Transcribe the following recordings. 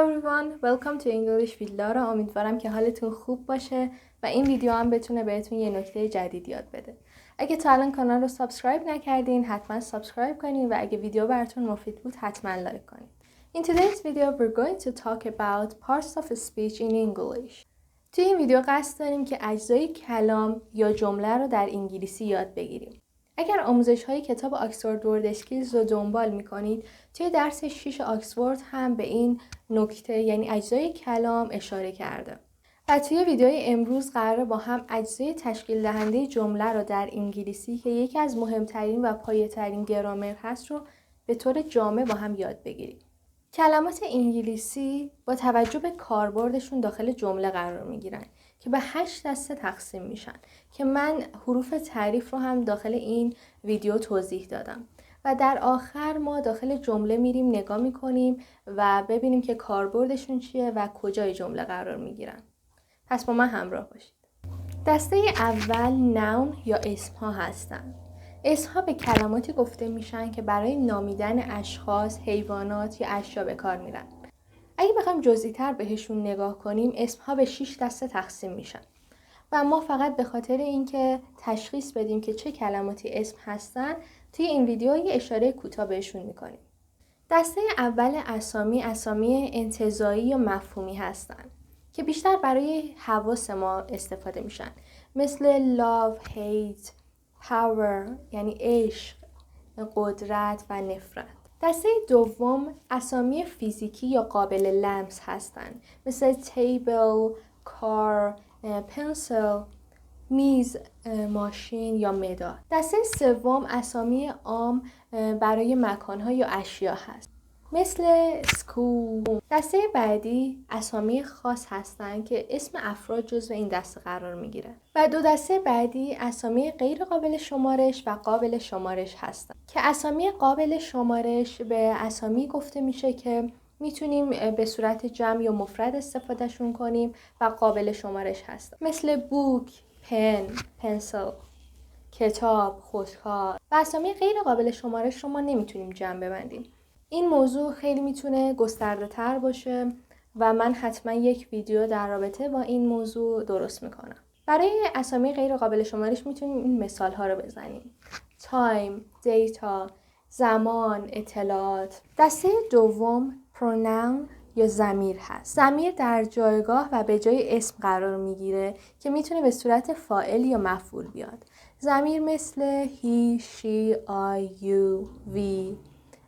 everyone, welcome to English with Lara. امیدوارم که حالتون خوب باشه و این ویدیو هم بتونه بهتون یه نکته جدید یاد بده. اگه تا الان کانال رو سابسکرایب نکردین حتما سابسکرایب کنین و اگه ویدیو براتون مفید بود حتما لایک کنین. In today's video we're going to talk about parts of speech in English. توی این ویدیو قصد داریم که اجزای کلام یا جمله رو در انگلیسی یاد بگیریم. اگر آموزش های کتاب آکسفورد ورد اسکیلز رو دنبال میکنید توی درس 6 آکسفورد هم به این نکته یعنی اجزای کلام اشاره کرده. و توی ویدیوی امروز قراره با هم اجزای تشکیل دهنده جمله رو در انگلیسی که یکی از مهمترین و پایه ترین گرامر هست رو به طور جامع با هم یاد بگیریم. کلمات انگلیسی با توجه به کاربردشون داخل جمله قرار میگیرن که به 8 دسته تقسیم میشن که من حروف تعریف رو هم داخل این ویدیو توضیح دادم و در آخر ما داخل جمله میریم نگاه میکنیم و ببینیم که کاربردشون چیه و کجای جمله قرار میگیرن. پس با من همراه باشید. دسته اول نون یا اسمها هستن. اسمها به کلماتی گفته میشن که برای نامیدن اشخاص، حیوانات یا اشیا به کار میرن. اگه بخوایم جزئی‌تر بهشون نگاه کنیم اسمها به 6 دسته تقسیم میشن و ما فقط به خاطر اینکه تشخیص بدیم که چه کلماتی اسم هستن توی این ویدیو یه اشاره کوتاه بهشون میکنیم. دسته اول اسامی انتزاعی یا مفهومی هستن که بیشتر برای حواس ما استفاده میشن، مثل love, hate, power یعنی عشق، قدرت و نفرت. دسته دوم اسامی فیزیکی یا قابل لمس هستند، مثل table, car, pencil، میز، ماشین یا مداد. دسته سوم اسامی عام برای مکان‌ها یا اشیا هست، مثل school. دسته بعدی اسامی خاص هستند که اسم افراد جزو این دسته قرار میگیره. و دو دسته بعدی اسامی غیر قابل شمارش و قابل شمارش هستند که اسامی قابل شمارش به اسامی گفته میشه که میتونیم به صورت جمع یا مفرد استفادهشون کنیم و قابل شمارش هستند، مثل بوک، پن، پنسل، کتاب، خودکار. و اسامی غیر قابل شمارش رو ما نمیتونیم جمع ببندیم. این موضوع خیلی میتونه گسترده تر باشه و من حتما یک ویدیو در رابطه با این موضوع درست میکنم. برای اسامی غیر قابل شمارش میتونیم این مثال ها رو بزنیم: تایم، دیتا، زمان، اطلاعات. دسته دوم پروناون یا ضمیر هست. ضمیر در جایگاه و به جای اسم قرار میگیره که میتونه به صورت فاعل یا مفعول بیاد. ضمیر مثل he, she, I, you, we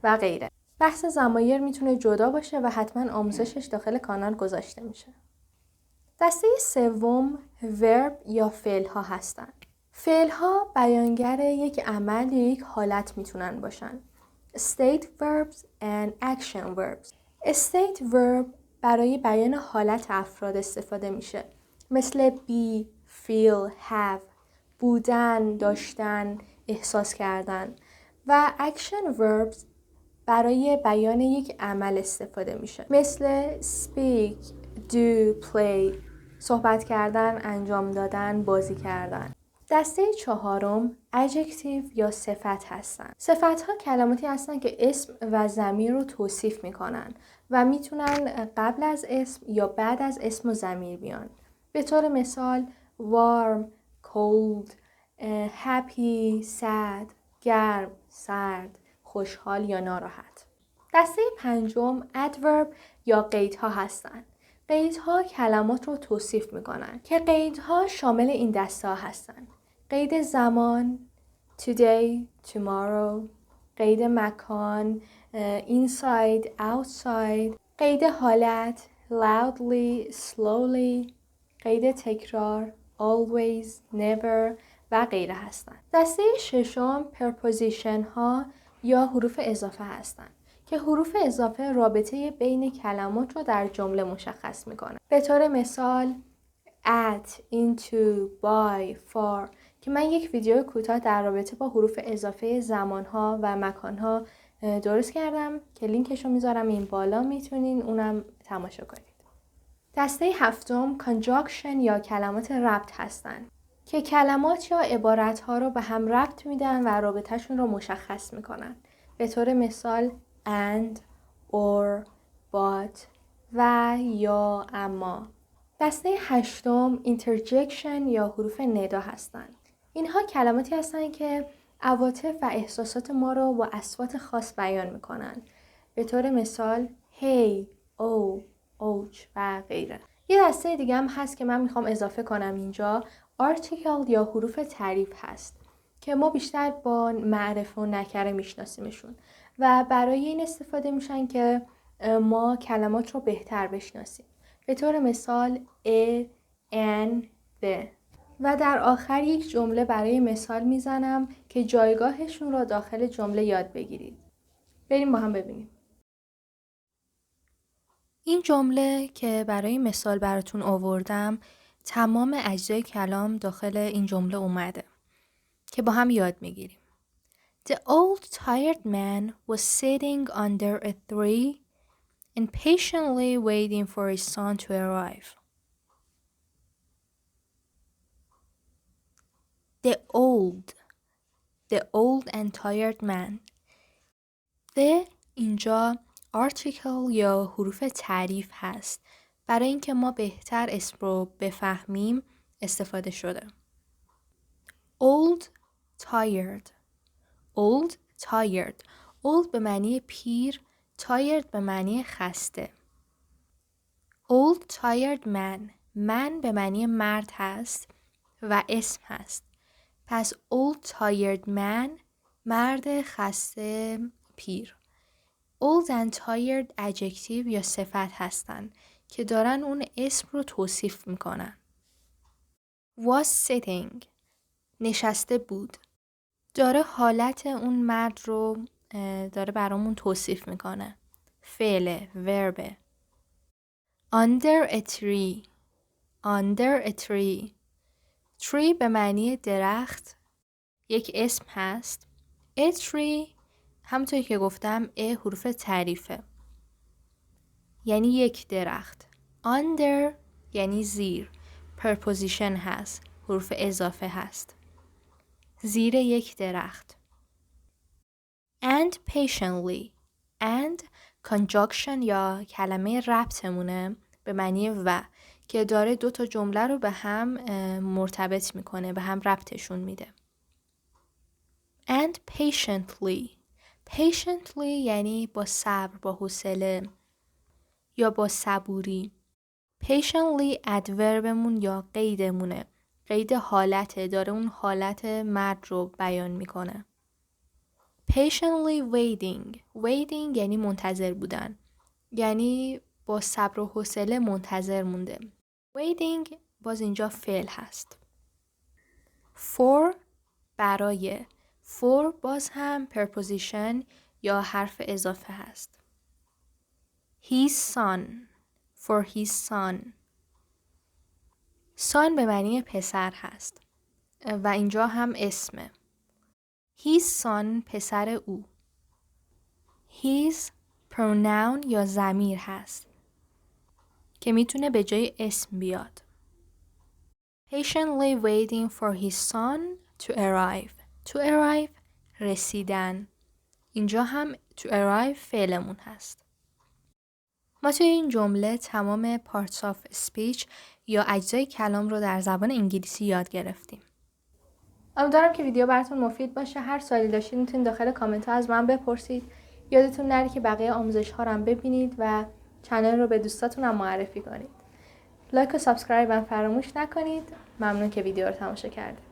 و غیره. بحث ضمایر میتونه جدا باشه و حتما آموزشش داخل کانال گذاشته میشه. دسته سوم ورب یا فعل ها هستن. فعل ها بیانگر یک عمل یا یک حالت میتونن باشن. State verbs and action verbs. State verb برای بیان حالت افراد استفاده میشه، مثل be, feel, have، بودن، داشتن، احساس کردن. و action verbs برای بیان یک عمل استفاده میشه، مثل speak, do, play، صحبت کردن، انجام دادن، بازی کردن. دسته چهارم adjective یا صفت هستن. صفت ها کلماتی هستن که اسم و ضمیر رو توصیف میکنن و میتونن قبل از اسم یا بعد از اسم و ضمیر بیان. به طور مثال warm, cold, happy, sad، گرم، سرد، خوشحال یا ناراحت. دسته پنجم adverb یا قیدها هستند. قیدها کلمات رو توصیف میکنن که قیدها شامل این دسته ها هستند: قید زمان today, tomorrow، قید مکان inside, outside، قید حالت loudly, slowly، قید تکرار always, never و غیره هستند. دسته ششم preposition ها یا حروف اضافه هستند که حروف اضافه رابطه بین کلمات رو در جمله مشخص میکنه. به طور مثال at, into, by, for که من یک ویدیو کوتاه در رابطه با حروف اضافه زمانها و مکانها درست کردم که لینکش رو میذارم این بالا، میتونین اونم تماشا کنید. دسته هفتم conjunction یا کلمات ربط هستند که کلمات یا عبارتها رو به هم ربط میدن و رابطهشون رو مشخص میکنن. به طور مثال and, or, but و یا اما. دسته هشتم اینترجکشن یا حروف ندا هستند. اینها کلماتی هستند که عواطف و احساسات ما رو با اصوات خاص بیان میکنن. به طور مثال هی، او، اوچ و غیره. یه دسته دیگه هم هست که من میخوام اضافه کنم اینجا، آرتیکل یا حروف تعریف هست که ما بیشتر با معرفه و نکره میشناسیمشون و برای این استفاده میشن که ما کلمات رو بهتر بشناسیم. به طور مثال ا، ان، د. و در آخر یک جمله برای مثال میزنم که جایگاهشون رو داخل جمله یاد بگیرید. بریم با هم ببینیم. این جمله که برای مثال براتون آوردم تمام اجزای کلام داخل این جمله اومده که با هم یاد میگیریم. The old tired man was sitting under a tree and patiently waiting for his son to arrive. The old and tired man. The اینجا آرتیکل یا حروف تعریف هست. برای اینکه ما بهتر اسم رو بفهمیم استفاده شده. Old, tired. Old, tired. Old به معنی پیر، tired به معنی خسته. Old, tired man. من به معنی مرد هست و اسم هست. پس old, tired man مرد خسته پیر. Old and tired adjective یا صفت هستن که دارن اون اسم رو توصیف میکنن. Was sitting نشسته بود. داره حالت اون مرد رو داره برامون توصیف میکنه. فعل، ورب. Under a tree. Under a tree. Tree به معنی درخت یک اسم هست. A tree همونطوری که گفتم حروف تعریفه. یعنی یک درخت. Under یعنی زیر. preposition هست. حروف اضافه هست. زیر یک درخت. And patiently. And conjunction یا کلمه ربطمونه به معنی و که داره دو تا جمله رو به هم مرتبط میکنه، به هم ربطشون میده. And patiently. Patiently یعنی با صبر، با حوصله یا با صبوری. Patiently ادوربمون یا قیدمونه. قید حالته، داره اون حالت مرد رو بیان میکنه. Patiently waiting. Waiting یعنی منتظر بودن. یعنی با صبر و حوصله منتظر مونده. Waiting باز اینجا فعل هست. For برای. For باز هم preposition یا حرف اضافه هست. His son. For his son. son به معنی پسر هست و اینجا هم اسمه. His son پسر او. His pronoun یا ضمیر هست که میتونه به جای اسم بیاد. Patiently waiting for his son to arrive. To arrive رسیدن. اینجا هم to arrive فعلمون هست. ما توی این جمله تمام parts of speech یا اجزای کلام رو در زبان انگلیسی یاد گرفتیم. امیدوارم که ویدیو براتون مفید باشه. هر سوالی داشتید میتونید داخل کامنت ها از من بپرسید. یادتون نره که بقیه آموزش ها رو هم ببینید و کانال رو به دوستاتون هم معرفی کنید. لایک و سابسکرایب هم فراموش نکنید. ممنون که ویدیو رو تماشا کردید.